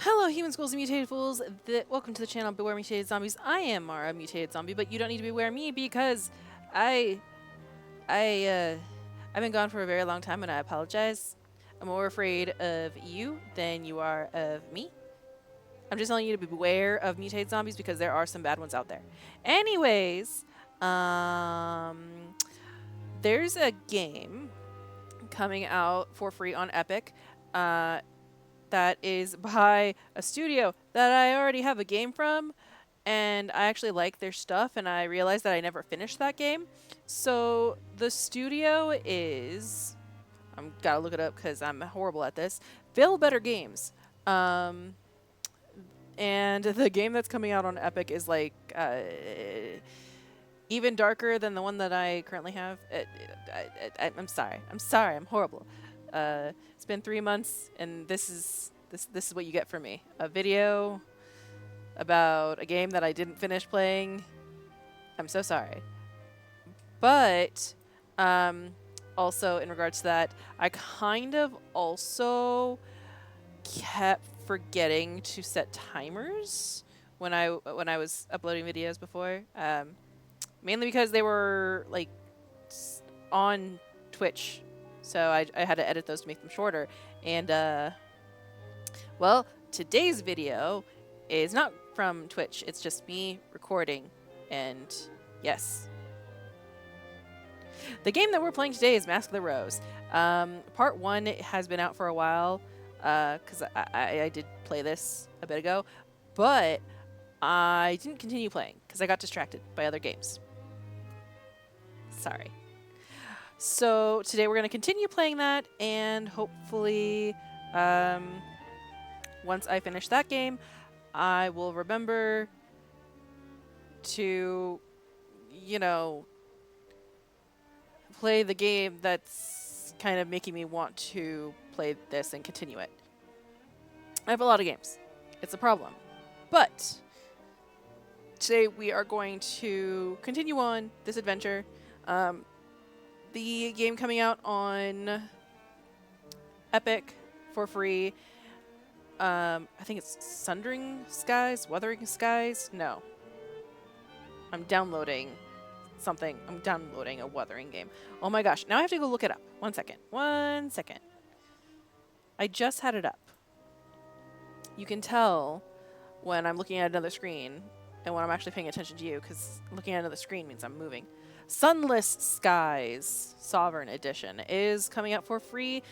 Hello, human schools and mutated fools. Welcome to the channel, Beware Mutated Zombies. I am Mara, Mutated Zombie, but you don't need to beware me because I, I, uh, I've been gone for a very long time and I apologize. I'm more afraid of you than you are of me. I'm just telling you to beware of mutated zombies because there are some bad ones out there. Anyways, there's a game coming out for free on Epic. That is by a studio that I already have a game from, and I actually like their stuff, and I realized that I never finished that game. So the studio is, I'm gotta look it up because I'm horrible at this. Feel Better Games, and the game that's coming out on Epic is like even darker than the one that I currently have. I'm sorry. I'm sorry. I'm horrible. It's been 3 months, and this is what you get from me. A video about a game that I didn't finish playing. I'm so sorry. But also in regards to that, I kind of also kept forgetting to set timers when I was uploading videos before. Mainly because they were like on Twitch, so I had to edit those to make them shorter. And well, today's video is not from Twitch. It's just me recording. And yes, the game that we're playing today is Mask of the Rose. Part 1 has been out for a while because I did play this a bit ago, but I didn't continue playing because I got distracted by other games. Sorry. So today we're going to continue playing that, and hopefully once I finish that game, I will remember to, you know, play the game that's kind of making me want to play this and continue it. I have a lot of games. It's a problem. But today we are going to continue on this adventure. The game coming out on Epic for free. I think it's Sundering Skies? Wuthering Skies? No. I'm downloading something. I'm downloading a Wuthering game. Oh my gosh. Now I have to go look it up. 1 second. 1 second. I just had it up. You can tell when I'm looking at another screen and when I'm actually paying attention to you, because looking at another screen means I'm moving. Sunless Skies Sovereign Edition is coming out for free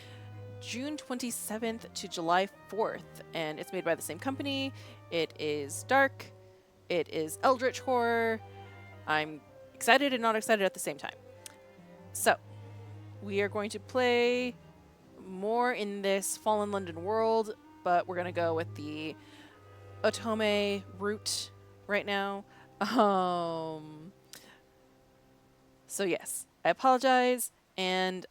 June 27th to July 4th, and it's made by the same company. It is dark. It is eldritch horror. I'm excited and not excited at the same time. So, we are going to play more in this Fallen London world, but we're going to go with the Otome route right now. So yes, I apologize, and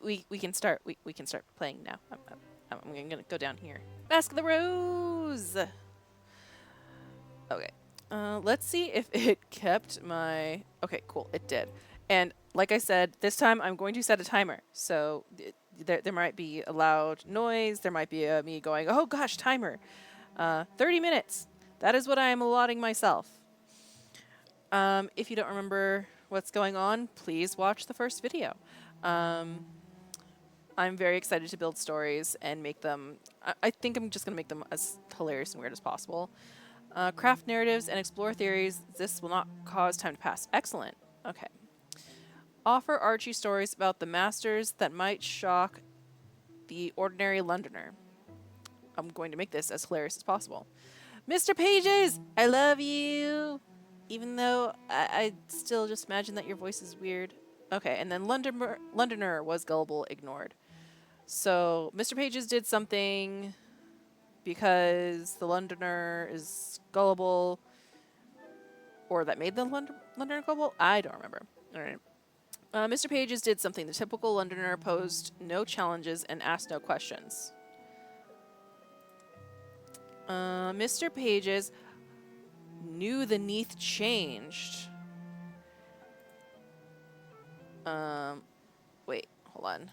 we can start. We can start playing now. I'm gonna go down here. Mask of the Rose. Okay. Let's see if it kept my. Okay, cool. It did. And like I said, this time I'm going to set a timer. So there might be a loud noise. There might be me going, oh gosh, timer. 30 minutes. That is what I am allotting myself. If you don't remember what's going on, please watch the first video. I'm very excited to build stories and make them. I think I'm just going to make them as hilarious and weird as possible. Craft narratives and explore theories. This will not cause time to pass. Excellent. Okay. Offer Archie stories about the masters that might shock the ordinary Londoner. I'm going to make this as hilarious as possible. Mr. Pages, I love you. Even though I still just imagine that your voice is weird. Okay, and then Londoner was gullible, ignored. So Mr. Pages did something because the Londoner is gullible, or that made the Londoner gullible? I don't remember. All right. Mr. Pages did something. The typical Londoner posed no challenges and asked no questions. Mr. Pages knew the Neath changed. Wait, hold on.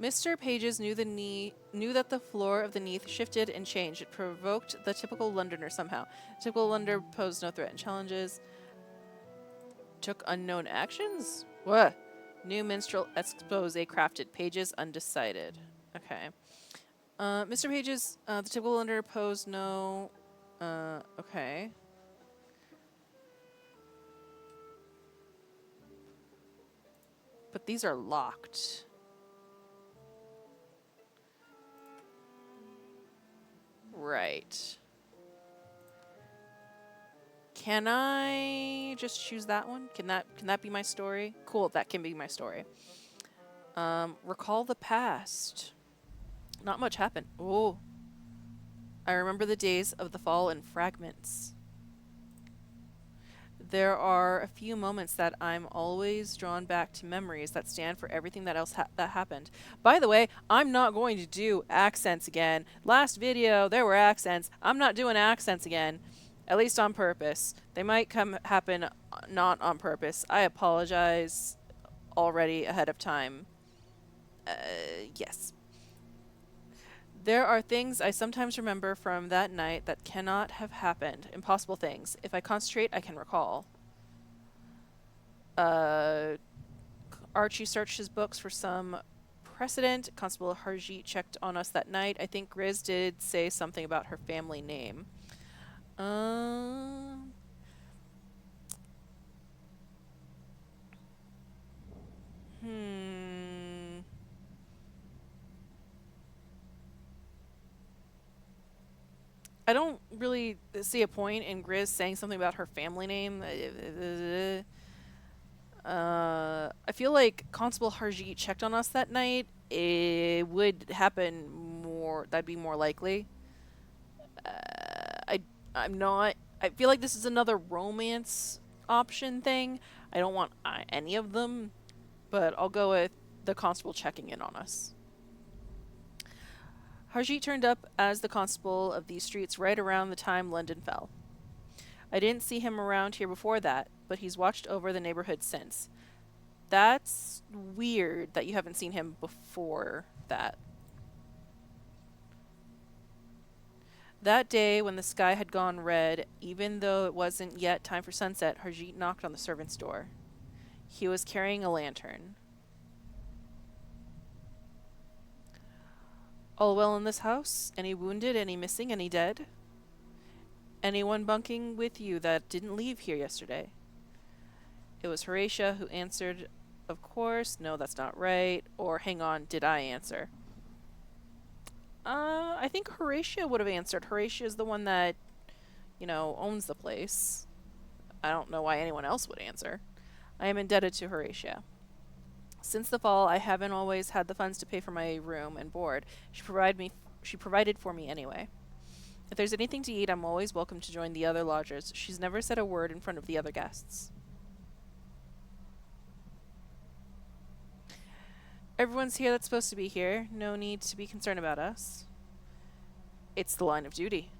Mr. Pages knew that the floor of the Neath shifted and changed. It provoked the typical Londoner somehow. Typical Londoner posed no threat and challenges. Took unknown actions? What? New minstrel expose crafted. Pages undecided. Okay. Mr. Pages, the typical Londoner posed no... okay. But these are locked. Right. Can I just choose that one? Can that be my story? Cool, that can be my story. Recall the past. Not much happened. Oh. I remember the days of the fall in fragments. There are a few moments that I'm always drawn back to memories that stand for everything that else that happened. By the way, I'm not going to do accents again. Last video, there were accents. I'm not doing accents again. At least on purpose. They might happen not on purpose. I apologize already ahead of time. Yes. There are things I sometimes remember from that night that cannot have happened. Impossible things. If I concentrate, I can recall. Archie searched his books for some precedent. Constable Harjeet checked on us that night. I think Griz did say something about her family name. I don't really see a point in Griz saying something about her family name. I feel like Constable Harjeet checked on us that night. It would happen more. That'd be more likely. I'm not. I feel like this is another romance option thing. I don't want any of them, but I'll go with the constable checking in on us. Harjeet turned up as the constable of these streets right around the time London fell. I didn't see him around here before that, but he's watched over the neighborhood since. That's weird that you haven't seen him before that. That day, when the sky had gone red, even though it wasn't yet time for sunset, Harjeet knocked on the servant's door. He was carrying a lantern. All well in this house? Any wounded? Any missing? Any dead? Anyone bunking with you that didn't leave here yesterday? It was Horatia who answered, of course. No, that's not right. Or, hang on, did I answer? I think Horatia would have answered. Horatia is the one that, owns the place. I don't know why anyone else would answer. I am indebted to Horatia. Since the fall, I haven't always had the funds to pay for my room and board. She provided for me anyway. If there's anything to eat, I'm always welcome to join the other lodgers. She's never said a word in front of the other guests. Everyone's here that's supposed to be here. No need to be concerned about us. It's the line of duty.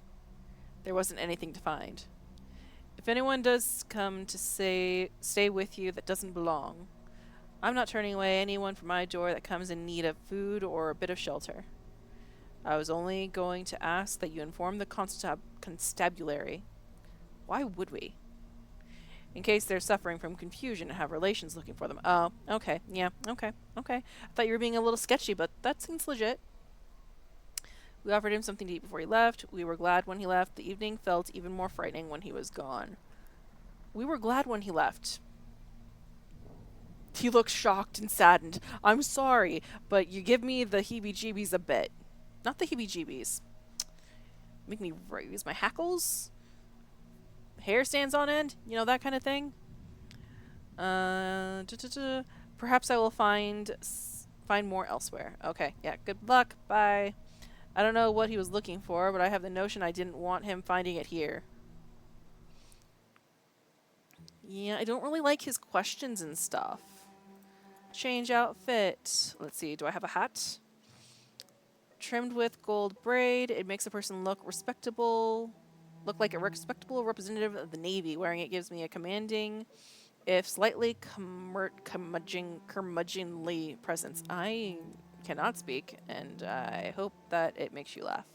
There wasn't anything to find. If anyone does come to stay with you that doesn't belong, I'm not turning away anyone from my door that comes in need of food or a bit of shelter. I was only going to ask that you inform the constabulary. Why would we? In case they're suffering from confusion and have relations looking for them. Oh, okay. Yeah, okay. I thought you were being a little sketchy, but that seems legit. We offered him something to eat before he left. We were glad when he left. The evening felt even more frightening when he was gone. We were glad when he left. He looked shocked and saddened. I'm sorry, but you give me the heebie-jeebies a bit. Not the heebie-jeebies. Make me raise my hackles? Hair stands on end? That kind of thing? Perhaps I will find more elsewhere. Okay, yeah, good luck. Bye. I don't know what he was looking for, but I have the notion I didn't want him finding it here. Yeah, I don't really like his questions and stuff. Change outfit. Let's see, do I have a hat? Trimmed with gold braid. It makes a person look like a respectable representative of the Navy. Wearing it gives me a commanding, if slightly curmudgeonly presence. cannot speak, and I hope that it makes you laugh.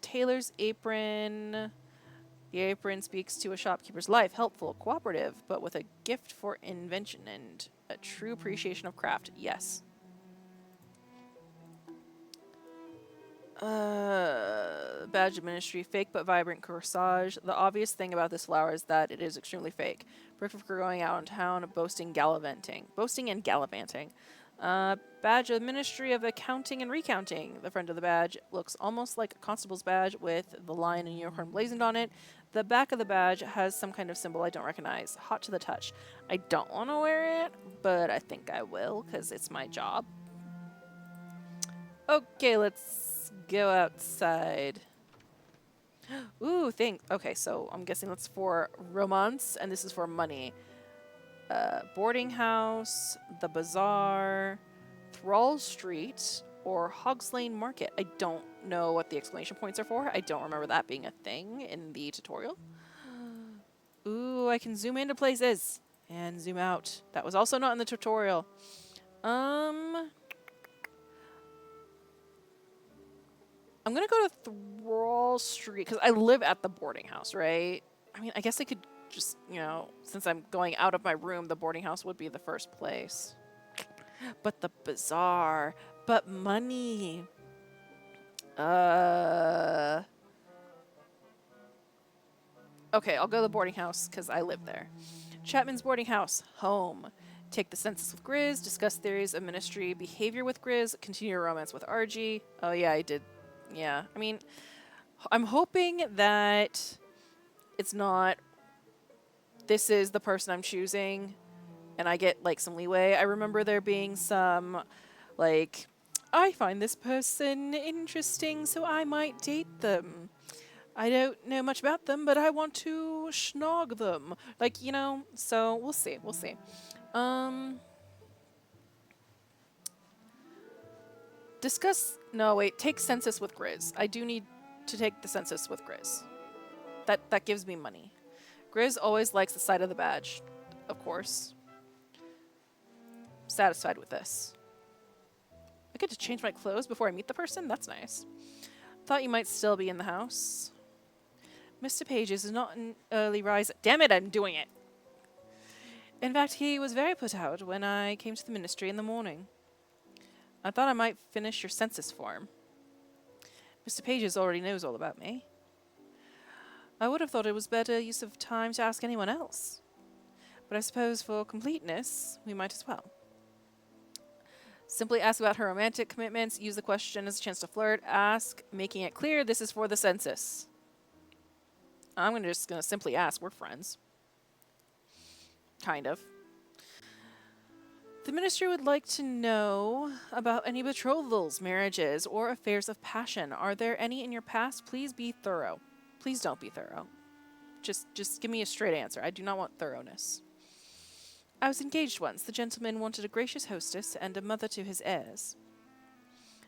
Taylor's apron. The apron speaks to a shopkeeper's life, helpful, cooperative, but with a gift for invention and a true appreciation of craft. Yes. Badge of ministry, fake but vibrant corsage. The obvious thing about this flower is that it is extremely fake. Perfect for going out in town, boasting and gallivanting. Badge of Ministry of Accounting and Recounting. The front of the badge looks almost like a constable's badge with the lion and unicorn blazoned on it. The back of the badge has some kind of symbol I don't recognize. Hot to the touch. I don't want to wear it, but I think I will because it's my job. Okay, let's go outside. Ooh, thanks. Okay, so I'm guessing that's for romance, and this is for money. Boarding house, the bazaar, Thrall Street, or Hogs Lane Market. I don't know what the exclamation points are for. I don't remember that being a thing in the tutorial. Ooh, I can zoom into places and zoom out. That was also not in the tutorial. I'm gonna go to Thrall Street because I live at the boarding house, right? I mean, I guess I could just, you know, since I'm going out of my room, the boarding house would be the first place. But the bazaar, but money. Okay, I'll go to the boarding house because I live there. Chapman's boarding house, home. Take the census with Griz, discuss theories of ministry, behavior with Griz, continue your romance with Argy. Oh yeah, I did. Yeah, I mean, I'm hoping that it's not this is the person I'm choosing and I get like some leeway. I remember there being some like, I find this person interesting, so I might date them. I don't know much about them, but I want to schnog them. Like, you know, so we'll see. We'll see. Take census with Griz. I do need to take the census with Griz. That gives me money. Griz always likes the side of the badge, of course. Satisfied with this. I get to change my clothes before I meet the person? That's nice. Thought you might still be in the house. Mr. Pages is not an early riser. Damn it, I'm doing it! In fact, he was very put out when I came to the ministry in the morning. I thought I might finish your census form. Mr. Pages already knows all about me. I would have thought it was better use of time to ask anyone else. But I suppose for completeness, we might as well. Simply ask about her romantic commitments, use the question as a chance to flirt, ask, making it clear this is for the census. I'm just going to simply ask, we're friends. Kind of. The ministry would like to know about any betrothals, marriages, or affairs of passion. Are there any in your past? Please be thorough. Please don't be thorough. Just give me a straight answer. I do not want thoroughness. I was engaged once. The gentleman wanted a gracious hostess and a mother to his heirs.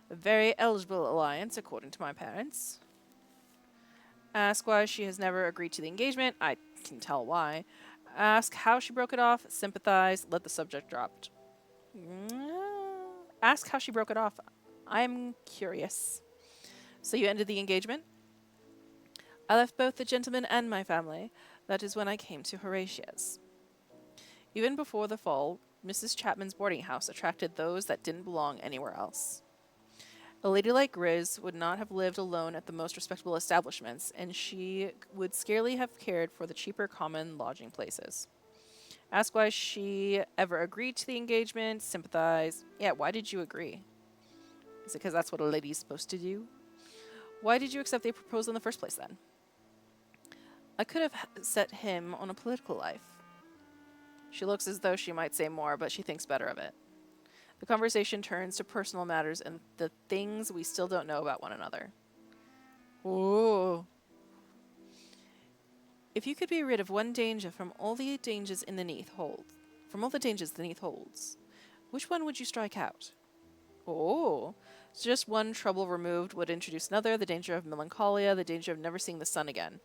A very eligible alliance, according to my parents. Ask why she has never agreed to the engagement. I can tell why. Ask how she broke it off. Sympathize. Let the subject drop. Ask how she broke it off. I'm curious. So you ended the engagement? I left both the gentleman and my family. That is when I came to Horatia's. Even before the fall, Mrs. Chapman's boarding house attracted those that didn't belong anywhere else. A lady like Griz would not have lived alone at the most respectable establishments, and she would scarcely have cared for the cheaper common lodging places. Ask why she ever agreed to the engagement, sympathize. Yeah, why did you agree? Is it because that's what a lady's supposed to do? Why did you accept the proposal in the first place, then? I could have set him on a political life. She looks as though she might say more, but she thinks better of it. The conversation turns to personal matters and the things we still don't know about one another. Ooh. If you could be rid of one danger from all the dangers beneath holds, which one would you strike out? Oh. Just one trouble removed would introduce another, the danger of melancholia, the danger of never seeing the sun again.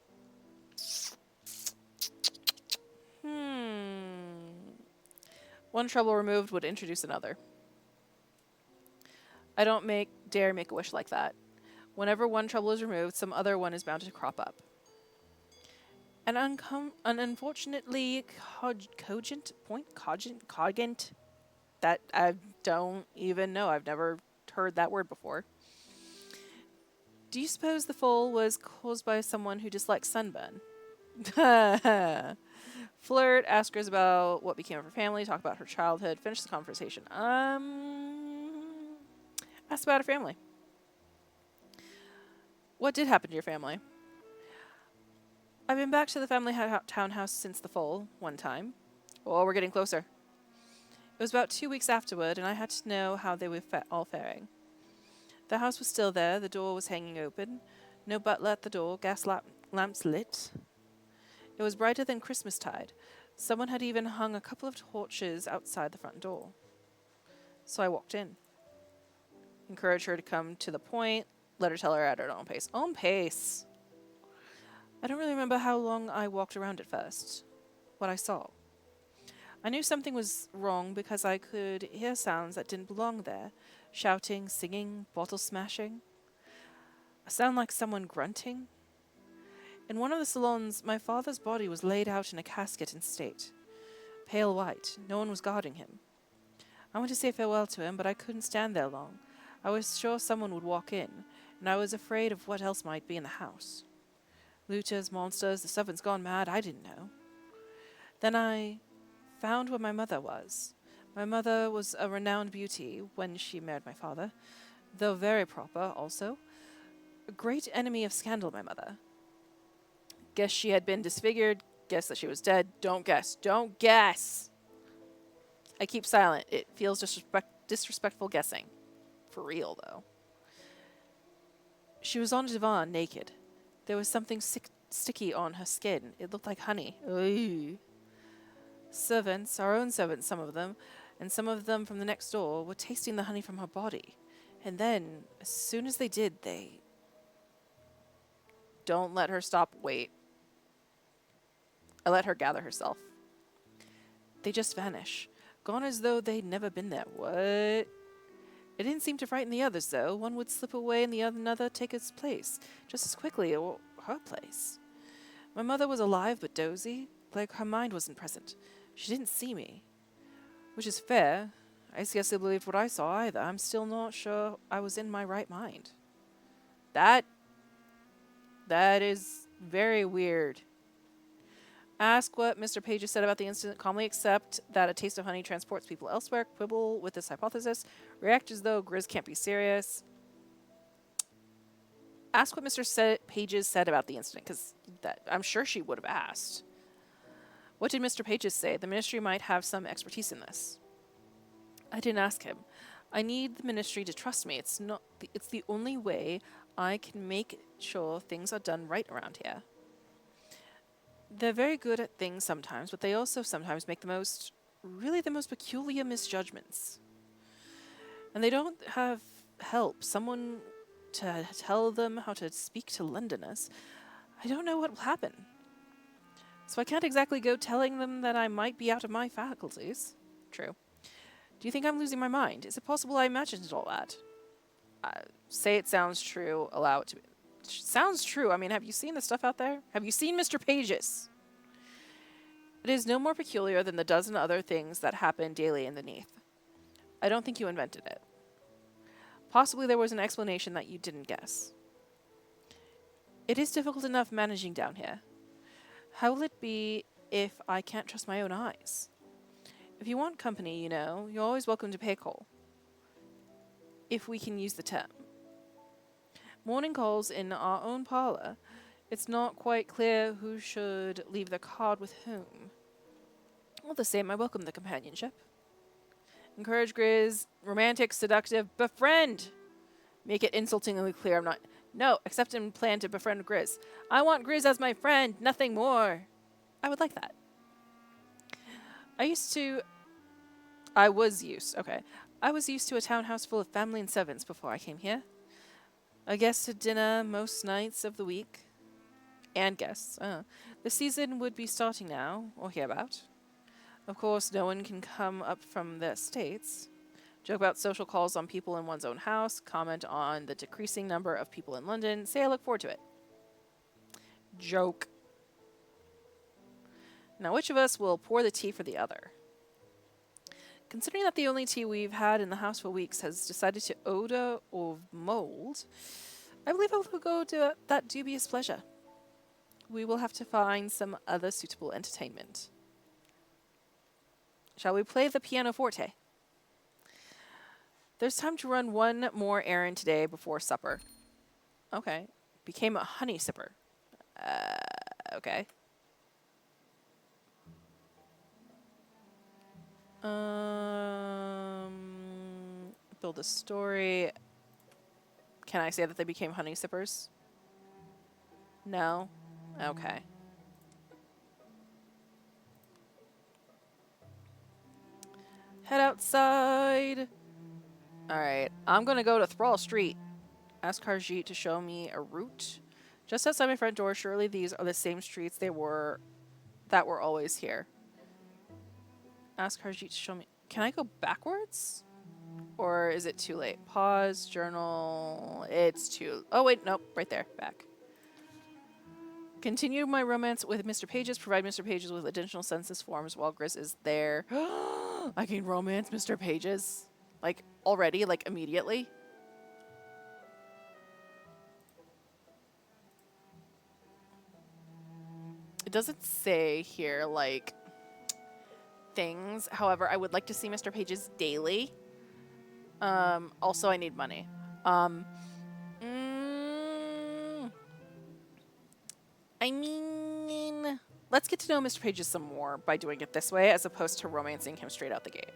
One trouble removed would introduce another. I don't dare make a wish like that. Whenever one trouble is removed, some other one is bound to crop up. An unfortunately cogent, that I don't even know. I've never heard that word before. Do you suppose the fall was caused by someone who dislikes sunburn? Flirt, ask Griz about what became of her family, talk about her childhood, finish the conversation. Ask about her family. What did happen to your family? I've been back to the family townhouse since the fall, one time. Well, we're getting closer. It was about 2 weeks afterward, and I had to know how they were all faring. The house was still there, the door was hanging open. No butler at the door, gas lamps lit. It was brighter than Christmastide. Someone had even hung a couple of torches outside the front door. So I walked in. Encouraged her to come to the point, let her tell her at her own pace. Own pace! I don't really remember how long I walked around at first. What I saw. I knew something was wrong because I could hear sounds that didn't belong there. Shouting, singing, bottle smashing. A sound like someone grunting. In one of the salons, my father's body was laid out in a casket in state. Pale white. No one was guarding him. I went to say farewell to him, but I couldn't stand there long. I was sure someone would walk in, and I was afraid of what else might be in the house. Looters, monsters, the servants gone mad, I didn't know. Then I found where my mother was. My mother was a renowned beauty when she married my father, though very proper also. A great enemy of scandal, my mother. Guess she had been disfigured, guess that she was dead. Don't guess. Don't guess! I keep silent. It feels disrespectful guessing. For real, though. She was on a divan, naked. There was something sticky on her skin. It looked like honey. Ooh. Servants, our own servants, some of them, and some of them from the next door, were tasting the honey from her body. And then, as soon as they did, they... Don't let her stop. Wait. I let her gather herself. They just vanish. Gone as though they'd never been there. What? It didn't seem to frighten the others, though. One would slip away and the another take its place, just as quickly, or her place. My mother was alive but dozy, like her mind wasn't present. She didn't see me. Which is fair. I scarcely believed what I saw either. I'm still not sure I was in my right mind. That is very weird. Ask what Mr. Page has said about the incident, calmly accept that a taste of honey transports people elsewhere, quibble with this hypothesis, react as though Griz can't be serious. Ask what Mr. Pages said about the incident, because I'm sure she would have asked. What did Mr. Pages say? The ministry might have some expertise in this. I didn't ask him. I need the ministry to trust me. It's the only way I can make sure things are done right around here. They're very good at things sometimes, but they also sometimes make the most peculiar misjudgments. And they don't have help, someone to tell them how to speak to Londoners. I don't know what will happen. So I can't exactly go telling them that I might be out of my faculties. True. Do you think I'm losing my mind? Is it possible I imagined all that? Say it sounds true, allow it to be. Sounds true. I mean, have you seen the stuff out there? Have you seen Mr. Pages? It is no more peculiar than the dozen other things that happen daily in the Neath. I don't think you invented it. Possibly there was an explanation that you didn't guess. It is difficult enough managing down here. How will it be if I can't trust my own eyes? If you want company, you know, you're always welcome to pay call. If we can use the term. Morning calls in our own parlour. It's not quite clear who should leave the card with whom. All the same, I welcome the companionship. Encourage Griz, romantic, seductive, befriend! Make it insultingly clear I'm not... No, accept and plan to befriend Griz. I want Griz as my friend, nothing more. I would like that. I was used to a townhouse full of family and servants before I came here. A guest to dinner most nights of the week. And guests. The season would be starting now, or hereabout. Of course, no one can come up from their estates. Joke about social calls on people in one's own house. Comment on the decreasing number of people in London. Say I look forward to it. Joke. Now, which of us will pour the tea for the other? Considering that the only tea we've had in the house for weeks has decided to odor of mold, I believe I will go to that dubious pleasure. We will have to find some other suitable entertainment. Shall we play the pianoforte? There's time to run one more errand today before supper. Okay. Became a honey sipper. Okay. Build a story. Can I say that they became honey sippers? No? Okay. Head outside. Alright, I'm gonna go to Thrall Street. Ask Harjeet to show me a route. Just outside my front door, surely these are the same streets that were always here. Ask Harjeet to show me... Can I go backwards? Or is it too late? Pause, journal... It's too... Oh wait, nope, right there, back. Continue my romance with Mr. Pages. Provide Mr. Pages with additional census forms while Griz is there. I can romance Mr. Pages. Like, already? Like, immediately? It doesn't say here, like, things. However, I would like to see Mr. Pages daily. Also, I need money. I mean, let's get to know Mr. Pages some more by doing it this way, as opposed to romancing him straight out the gate.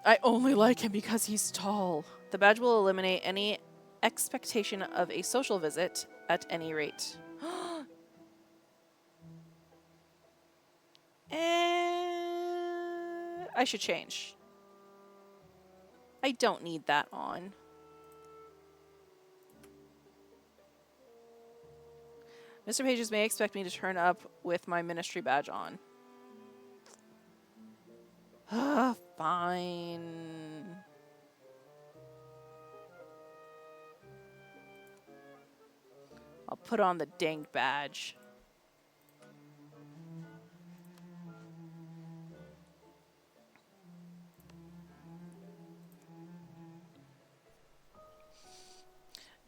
I only like him because he's tall. The badge will eliminate any expectation of a social visit at any rate. I should change. I don't need that on. Mr. Pages may expect me to turn up with my ministry badge on. Fine. I'll put on the dang badge.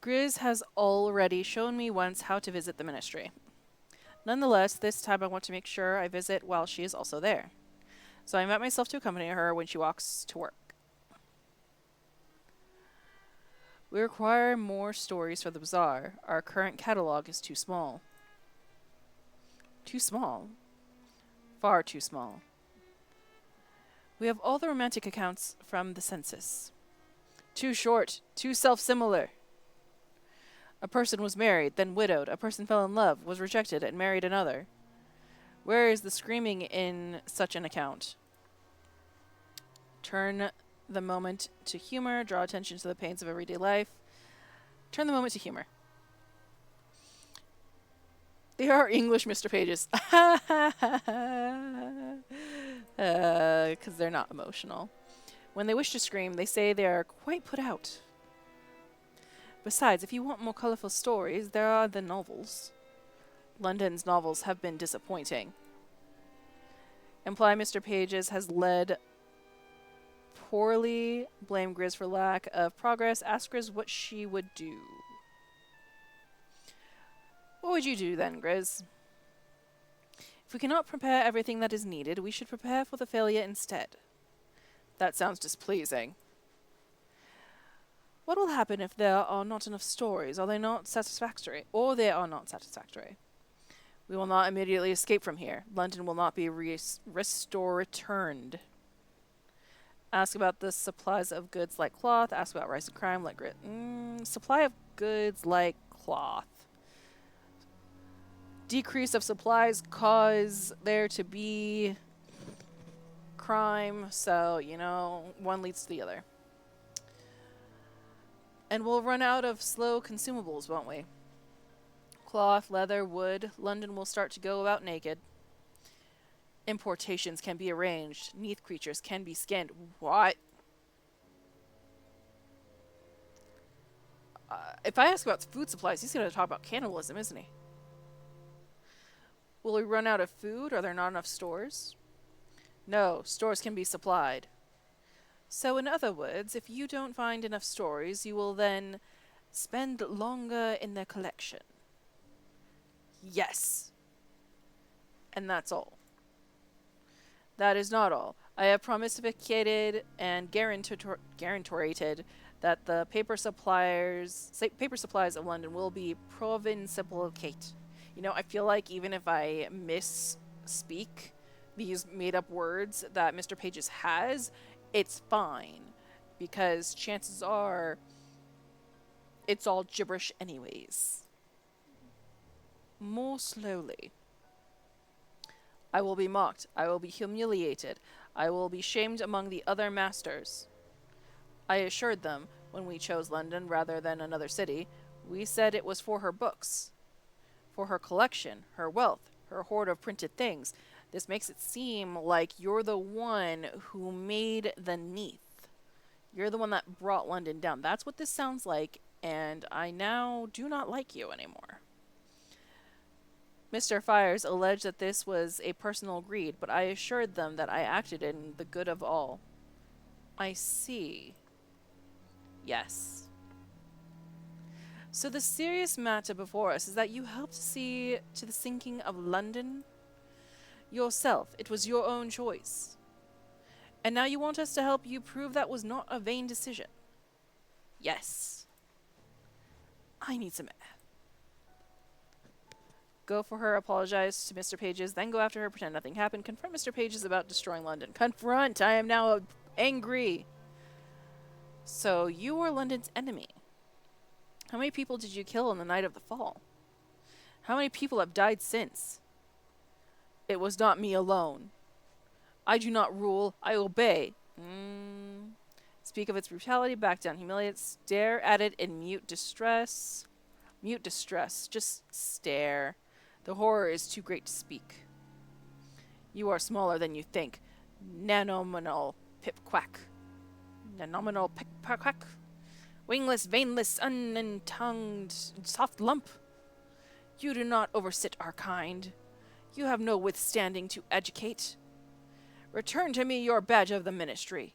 Griz has already shown me once how to visit the ministry. Nonetheless, this time I want to make sure I visit while she is also there. So I invite myself to accompany her when she walks to work. We require more stories for the bazaar. Our current catalog is too small. Too small? Far too small. We have all the romantic accounts from the census. Too short, too self-similar. A person was married, then widowed. A person fell in love, was rejected, and married another. Where is the screaming in such an account? Turn the moment to humor. Draw attention to the pains of everyday life. Turn the moment to humor. They are English, Mr. Pages. Because they're not emotional. When they wish to scream, they say they are quite put out. Besides, if you want more colorful stories, there are the novels. London's novels have been disappointing. Imply Mr. Pages has led poorly. Blame Griz for lack of progress. Ask Griz what she would do. What would you do then, Griz? If we cannot prepare everything that is needed, we should prepare for the failure instead. That sounds displeasing. What will happen if there are not enough stories? Are they not satisfactory? Or they are not satisfactory? We will not immediately escape from here. London will not be returned. Ask about the supplies of goods like cloth. Ask about rising crime like grit. Supply of goods like cloth. Decrease of supplies cause there to be crime. So, you know, one leads to the other. And we'll run out of slow consumables, won't we? Cloth, leather, wood. London will start to go about naked. Importations can be arranged. Neath creatures can be skinned. What? If I ask about food supplies, he's going to talk about cannibalism, isn't he? Will we run out of food? Are there not enough stores? No, stores can be supplied. So, in other words, if you don't find enough stories, you will then spend longer in their collection. Yes. And that's all. That is not all. I have promesticated and guarantorated that the paper supplies of London will be provincialcate. You know, I feel like even if I misspeak these made-up words that Mr. Pages has, it's fine. Because chances are it's all gibberish anyways. More slowly. I will be mocked. I will be humiliated. I will be shamed among the other masters. I assured them, when we chose London rather than another city, we said it was for her books, for her collection, her wealth, her hoard of printed things. This makes it seem like you're the one who made the Neath. You're the one that brought London down. That's what this sounds like, and I now do not like you anymore. Mr. Fires alleged that this was a personal greed, but I assured them that I acted in the good of all. I see. Yes. So the serious matter before us is that you helped see to the sinking of London yourself. It was your own choice. And now you want us to help you prove that was not a vain decision. Yes. I need some air. Go for her, apologize to Mr. Pages, then go after her, pretend nothing happened, confront Mr. Pages about destroying London. Confront! I am now angry! So, you were London's enemy. How many people did you kill on the night of the fall? How many people have died since? It was not me alone. I do not rule, I obey. Speak of its brutality, back down, humiliate it, stare at it in mute distress. Mute distress, just stare. The horror is too great to speak. You are smaller than you think. Nanominal pip-quack. Nanominal pip-quack. Wingless, veinless, untongued, soft lump. You do not oversit our kind. You have no withstanding to educate. Return to me your badge of the ministry.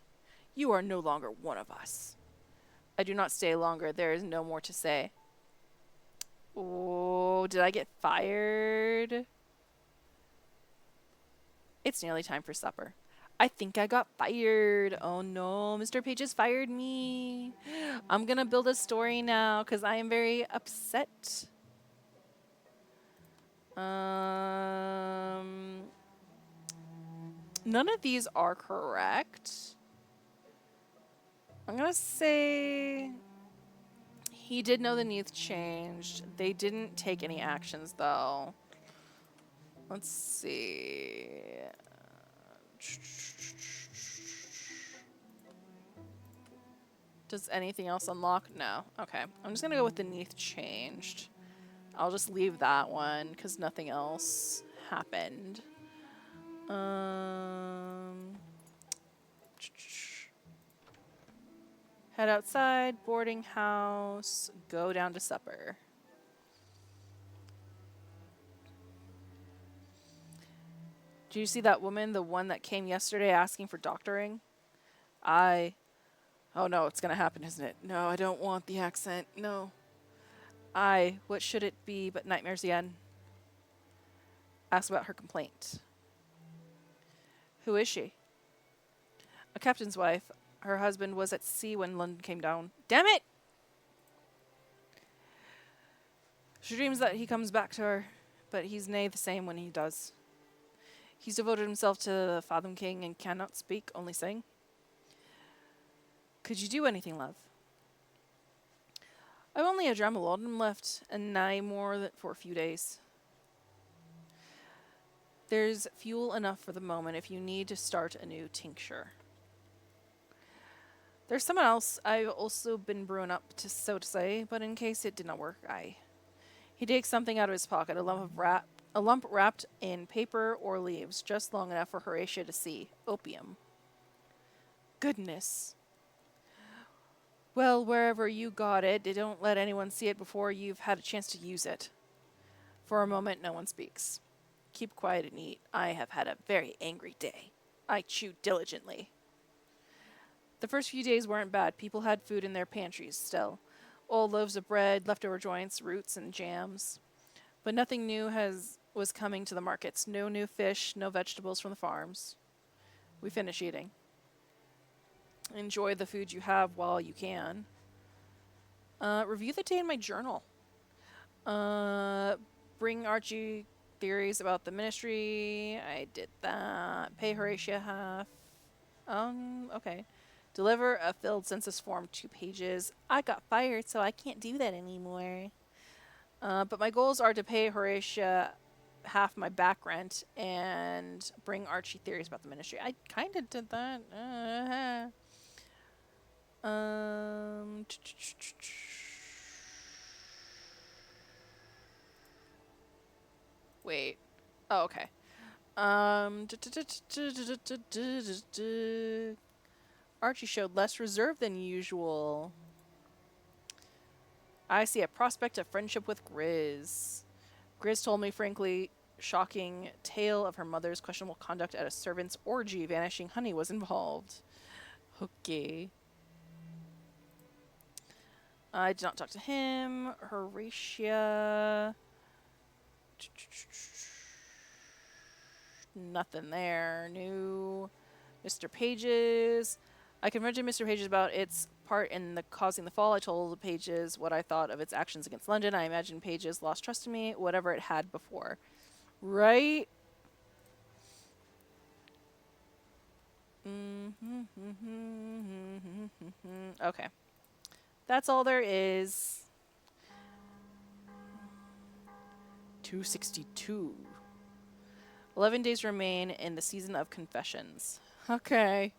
You are no longer one of us. I do not stay longer. There is no more to say. Oh, did I get fired? It's nearly time for supper. I think I got fired. Oh no, Mr. Pages fired me. I'm gonna build a story now because I am very upset. None of these are correct. I'm gonna say he did know the Neath changed. They didn't take any actions though. Let's see. Does anything else unlock? No. Okay. I'm just gonna go with the Neath changed. I'll just leave that one because nothing else happened. Head outside, boarding house, go down to supper. Do you see that woman, the one that came yesterday asking for doctoring? Oh no, it's gonna happen, isn't it? No, I don't want the accent. No. What should it be but nightmares again? Ask about her complaint. Who is she? A captain's wife. Her husband was at sea when London came down. Damn it! She dreams that he comes back to her, but he's nae the same when he does. He's devoted himself to the Fathom King and cannot speak, only sing. Could you do anything, love? I've only a dram of laudanum left, and nae more for a few days. There's fuel enough for the moment if you need to start a new tincture. There's someone else I've also been brewing up, so to say, but in case it did not work, He takes something out of his pocket, a lump wrapped in paper or leaves, just long enough for Horatia to see. Opium. Goodness. Well, wherever you got it, they don't let anyone see it before you've had a chance to use it. For a moment, no one speaks. Keep quiet and eat. I have had a very angry day. I chew diligently. The first few days weren't bad. People had food in their pantries still. Old loaves of bread, leftover joints, roots, and jams. But nothing new was coming to the markets. No new fish, no vegetables from the farms. We finish eating. Enjoy the food you have while you can. Review the day in my journal. Uh, bring Archie theories about the ministry. I did that. Pay Horatia half. Okay. Deliver a filled census form 2 pages. I got fired, so I can't do that anymore. But my goals are to pay Horatia half my back rent and bring Archie theories about the ministry. I kind of did that. Um. Wait. Oh, okay. Archie showed less reserve than usual. I see a prospect of friendship with Griz. Griz told me frankly shocking tale of her mother's questionable conduct at a servant's orgy. Vanishing honey was involved. Okay. I did not talk to him. Horatia. Nothing there. New. Mr. Pages. I confronted Mr. Pages about its part in the causing the fall. I told Pages what I thought of its actions against London. I imagine Pages lost trust in me, whatever it had before. Right? Okay. That's all there is. 262. 11 days remain in the season of confessions. Okay.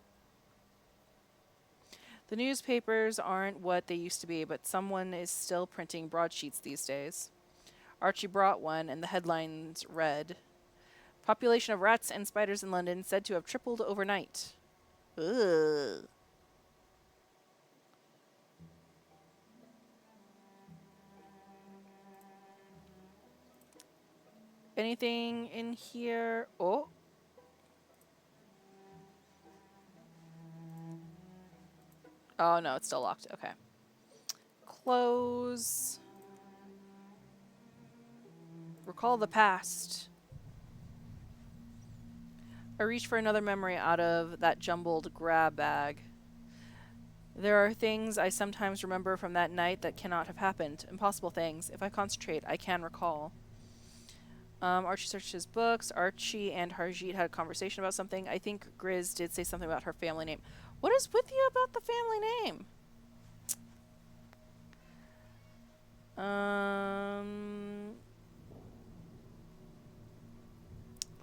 The newspapers aren't what they used to be, but someone is still printing broadsheets these days. Archie brought one, and the headlines read, Population of rats and spiders in London said to have tripled overnight. Ugh. Anything in here? Oh. Oh, no, it's still locked. Okay. Close. Recall the past. I reached for another memory out of that jumbled grab bag. There are things I sometimes remember from that night that cannot have happened. Impossible things. If I concentrate, I can recall. Archie searched his books. Archie and Harjeet had a conversation about something. I think Griz did say something about her family name. What is with you about the family name?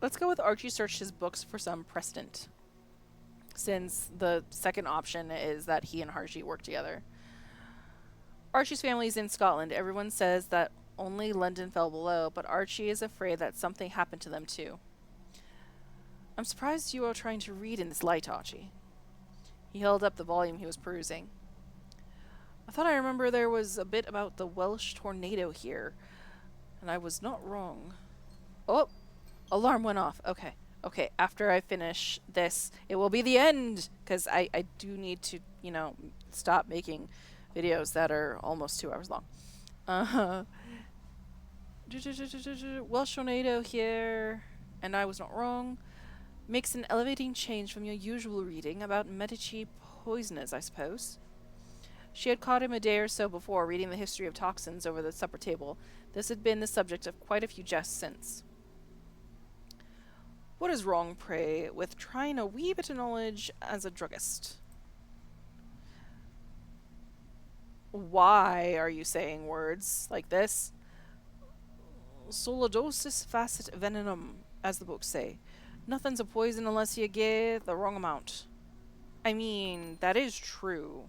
Let's go with Archie searched his books for some precedent, since the second option is that he and Harjeet work together. Archie's family is in Scotland. Everyone says that only London fell below, but Archie is afraid that something happened to them too. I'm surprised you are trying to read in this light, Archie. He held up the volume he was perusing. I thought I remember there was a bit about the Welsh tornado here, and I was not wrong. Oh, alarm went off. Okay. Okay, after I finish this, it will be the end, because I do need to, stop making videos that are almost 2 hours long. Welsh tornado here, and I was not wrong. Makes an elevating change from your usual reading about Medici poisoners, I suppose. She had caught him a day or so before reading the history of toxins over the supper table. This had been the subject of quite a few jests since. What is wrong, pray, with trying a wee bit of knowledge as a druggist? Why are you saying words like this? Solidosis facit venenum, as the books say. Nothing's a poison unless you get the wrong amount. I mean, that is true.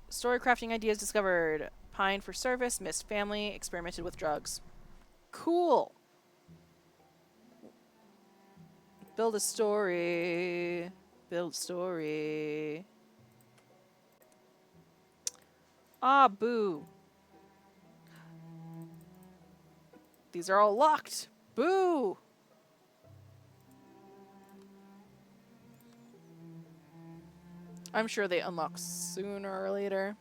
Story crafting ideas discovered. Pine for service, missed family, experimented with drugs. Cool. Build a story. Build story. Ah, boo. These are all locked. Boo! I'm sure they unlock sooner or later.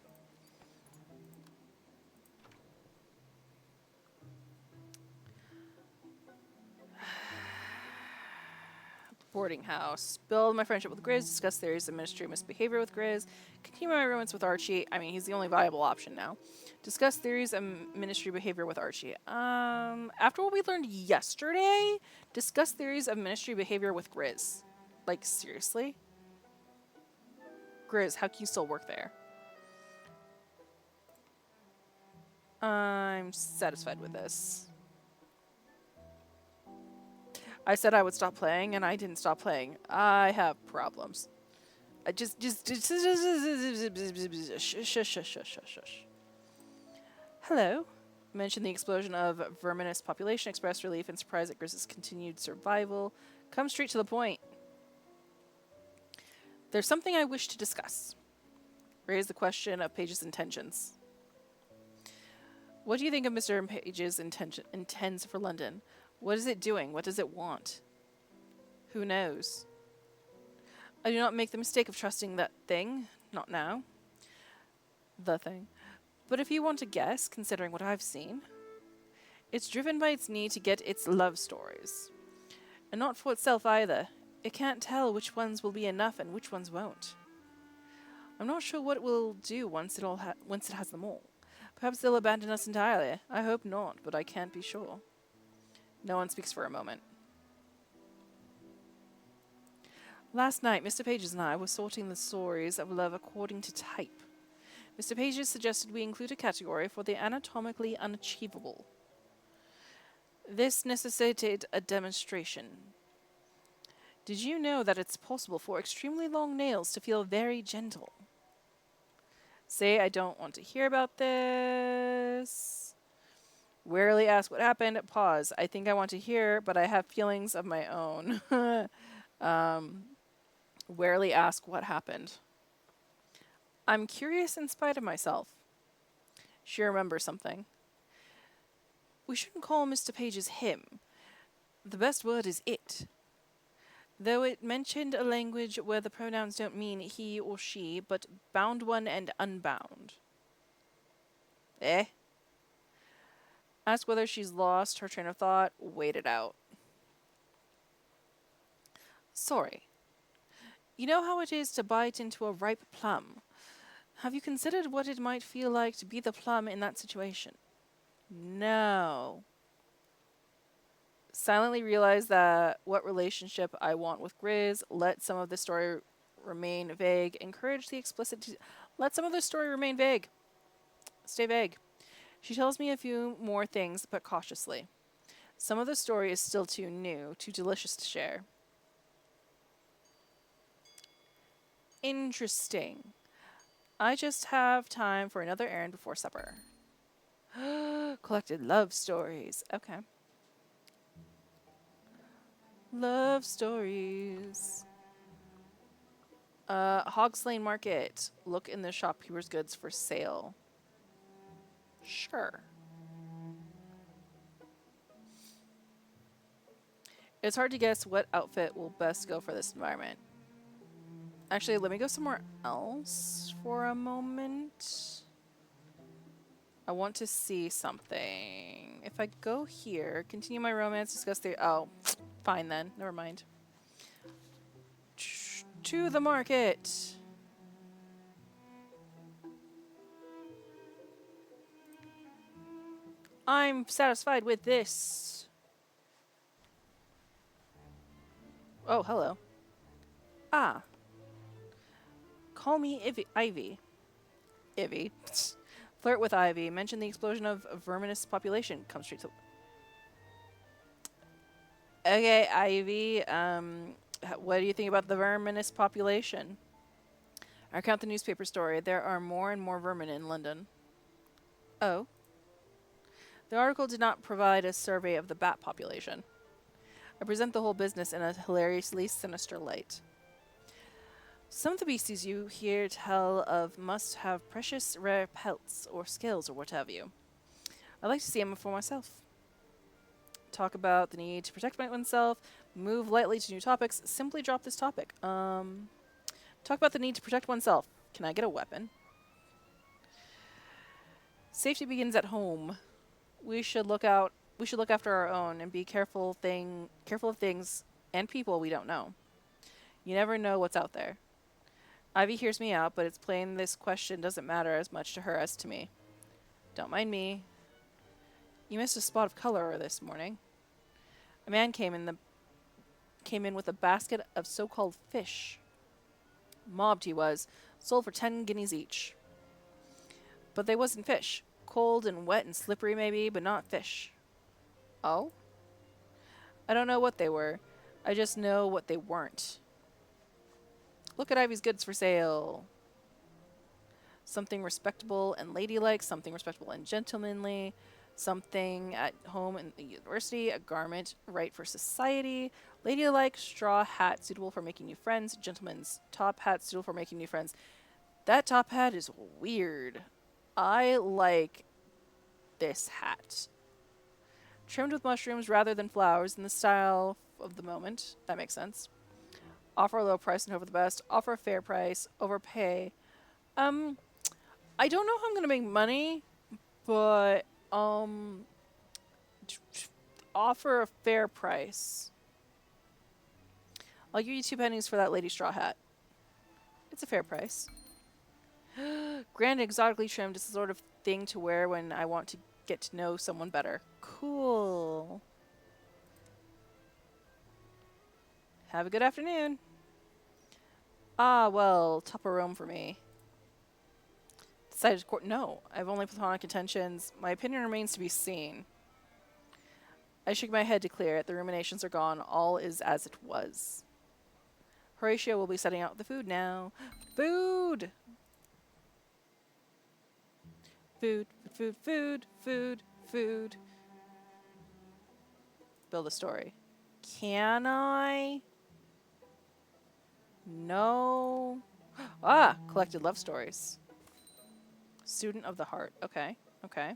Boarding house. Build my friendship with Griz. Discuss theories of ministry misbehavior with Griz. Continue my romance with Archie. I mean, he's the only viable option now. Discuss theories of ministry behavior with Archie. After what we learned yesterday, discuss theories of ministry behavior with Griz. Like, seriously? Griz, how can you still work there? I'm satisfied with this. I said I would stop playing, and I didn't stop playing. I have problems. I just shush. Hello. Mention the explosion of verminous population, express relief and surprise at Griz's continued survival. Come straight to the point. There's something I wish to discuss. Raise the question of Page's intentions. What do you think of Mr. Page's intents for London? What is it doing? What does it want? Who knows? I do not make the mistake of trusting that thing. Not now. The thing. But if you want to guess, considering what I've seen, it's driven by its need to get its love stories. And not for itself either. It can't tell which ones will be enough and which ones won't. I'm not sure what it will do once it has them all. Perhaps they'll abandon us entirely. I hope not, but I can't be sure. No one speaks for a moment. Last night, Mr. Pages and I were sorting the stories of love according to type. Mr. Pages suggested we include a category for the anatomically unachievable. This necessitated a demonstration. Did you know that it's possible for extremely long nails to feel very gentle? Say, I don't want to hear about this. Warily ask what happened. Pause. I think I want to hear, but I have feelings of my own. Warily ask what happened. I'm curious in spite of myself. She remembers something. We shouldn't call Mr. Page's him. The best word is it. Though it mentioned a language where the pronouns don't mean he or she, but bound one and unbound. Eh? Ask whether she's lost her train of thought. Wait it out. Sorry. You know how it is to bite into a ripe plum? Have you considered what it might feel like to be the plum in that situation? No. Silently realize that what relationship I want with Griz. Let some of the story remain vague. Encourage the explicit. Let some of the story remain vague. Stay vague. She tells me a few more things, but cautiously. Some of the story is still too new, too delicious to share. Interesting. I just have time for another errand before supper. Collected love stories. Okay. Love stories. Hogs Lane Market. Look in the shopkeeper's goods for sale. Sure. It's hard to guess what outfit will best go for this environment. Actually, let me go somewhere else for a moment. I want to see something. If I go here, continue my romance, discuss the... Oh, fine then. Never mind. To the market. I'm satisfied with this. Oh, hello. Ah. Call me Ivy. Ivy. Flirt with Ivy. Mention the explosion of verminous population. Come straight to... Okay, Ivy. What do you think about the verminous population? I count the newspaper story. There are more and more vermin in London. Oh. The article did not provide a survey of the bat population. I present the whole business in a hilariously sinister light. Some of the beasties you hear tell of must have precious rare pelts or scales or what have you. I'd like to see them for myself. Talk about the need to protect oneself, move lightly to new topics, simply drop this topic. Talk about the need to protect oneself. Can I get a weapon? Safety begins at home. We should look after our own and be careful of things and people we don't know. You never know what's out there. Ivy hears me out, but it's plain this question doesn't matter as much to her as to me. Don't mind me. You missed a spot of color this morning. A man came in with a basket of so-called fish. Mobbed he was, sold for 10 guineas each. But they wasn't fish. Cold and wet and slippery maybe, but not fish. Oh? I don't know what they were. I just know what they weren't. Look at Ivy's goods for sale. Something respectable and ladylike, something respectable and gentlemanly, something at home in the university, a garment right for society, ladylike straw hat suitable for making new friends, gentleman's top hat suitable for making new friends. That top hat is weird. I like this hat. Trimmed with mushrooms rather than flowers in the style of the moment. That makes sense. Offer a low price and hope for the best. Offer a fair price. Overpay. I don't know how I'm going to make money, but, offer a fair price. I'll give you 2 pennies for that lady straw hat. It's a fair price. Grand and exotically trimmed is the sort of thing to wear when I want to get to know someone better. Cool. Have a good afternoon. Ah, well, top of Rome for me. Decided to court. No, I've only platonic intentions. My opinion remains to be seen. I shook my head to clear it. The ruminations are gone. All is as it was. Horatio will be setting out the food now. Food! Food, food, food, food, food. Build a story. Can I? No. Ah, collected love stories. Student of the heart. Okay, okay.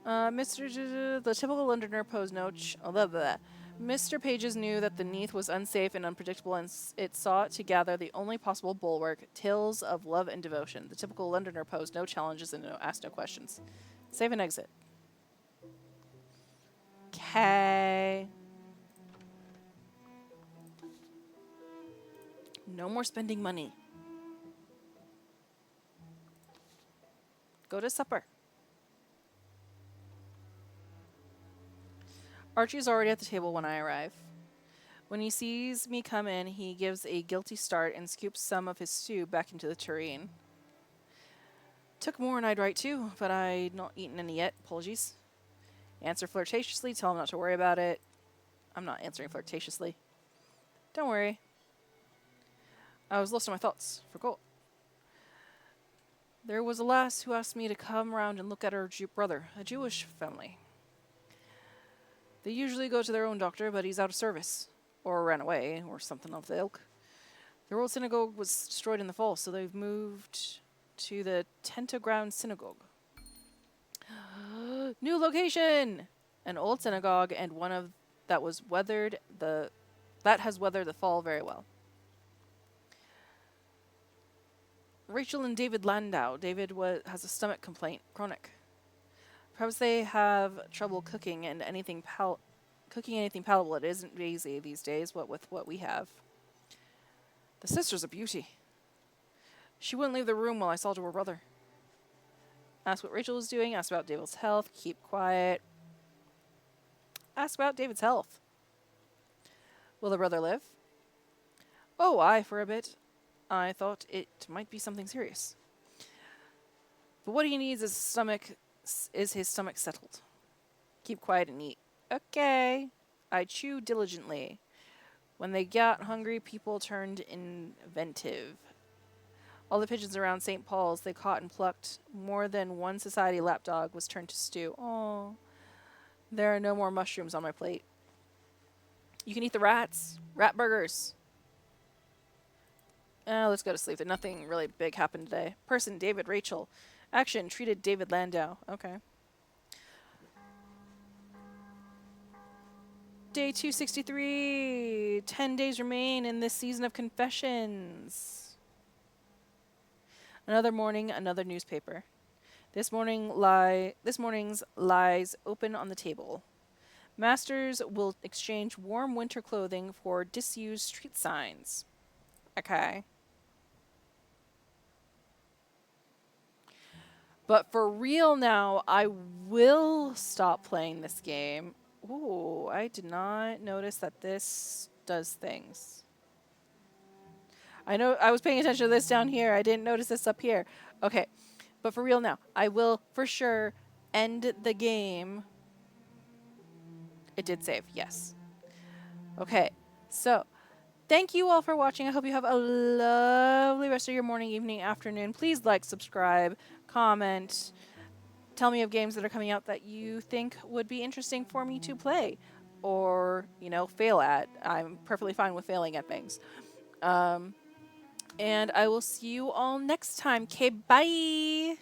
The typical Londoner posed no blah, blah, blah. Mr. Pages knew that the Neath was unsafe and unpredictable, and it sought to gather the only possible bulwark, tales of love and devotion. The typical Londoner posed no challenges and asked no questions. Save and exit. Okay. No more spending money. Go to supper. Archie's already at the table when I arrive. When he sees me come in, he gives a guilty start and scoops some of his stew back into the tureen. Took more than I'd write to, but I'd not eaten any yet. Apologies. Answer flirtatiously, tell him not to worry about it. I'm not answering flirtatiously. Don't worry. I was lost in my thoughts. Forgot. There was a lass who asked me to come round and look at her brother, a Jewish family. They usually go to their own doctor, but he's out of service. Or ran away, or something of the ilk. Their old synagogue was destroyed in the fall, so they've moved to the Tentaground Synagogue. New location! An old synagogue and one of that has weathered the fall very well. Rachel and David Landau. David has a stomach complaint, chronic. Perhaps they have trouble cooking and anything palatable. It isn't easy these days, what with what we have. The sister's a beauty. She wouldn't leave the room while I saw to her brother. Ask what Rachel was doing, ask about David's health, keep quiet. Ask about David's health. Will the brother live? Oh, aye, for a bit. I thought it might be something serious. But what he needs is his stomach settled. Keep quiet and eat. Okay. I chew diligently. When they got hungry, people turned inventive. All the pigeons around St. Paul's they caught and plucked. More than one society lapdog was turned to stew. Oh, there are no more mushrooms on my plate. You can eat the rats. Rat burgers. Let's go to sleep. Nothing really big happened today. Person, David Rachel. Action, treated David Landau. Okay. Day 263. 10 days remain in this season of confessions. Another morning, another newspaper. This morning's lies open on the table. Masters will exchange warm winter clothing for disused street signs. Okay. But for real now, I will stop playing this game. Ooh, I did not notice that this does things. I know I was paying attention to this down here. I didn't notice this up here. Okay. But for real now, I will for sure end the game. It did save, yes. Okay. So, thank you all for watching. I hope you have a lovely rest of your morning, evening, afternoon. Please like, subscribe, comment. Tell me of games that are coming out that you think would be interesting for me to play or, you know, fail at. I'm perfectly fine with failing at things. And I will see you all next time. Okay, bye!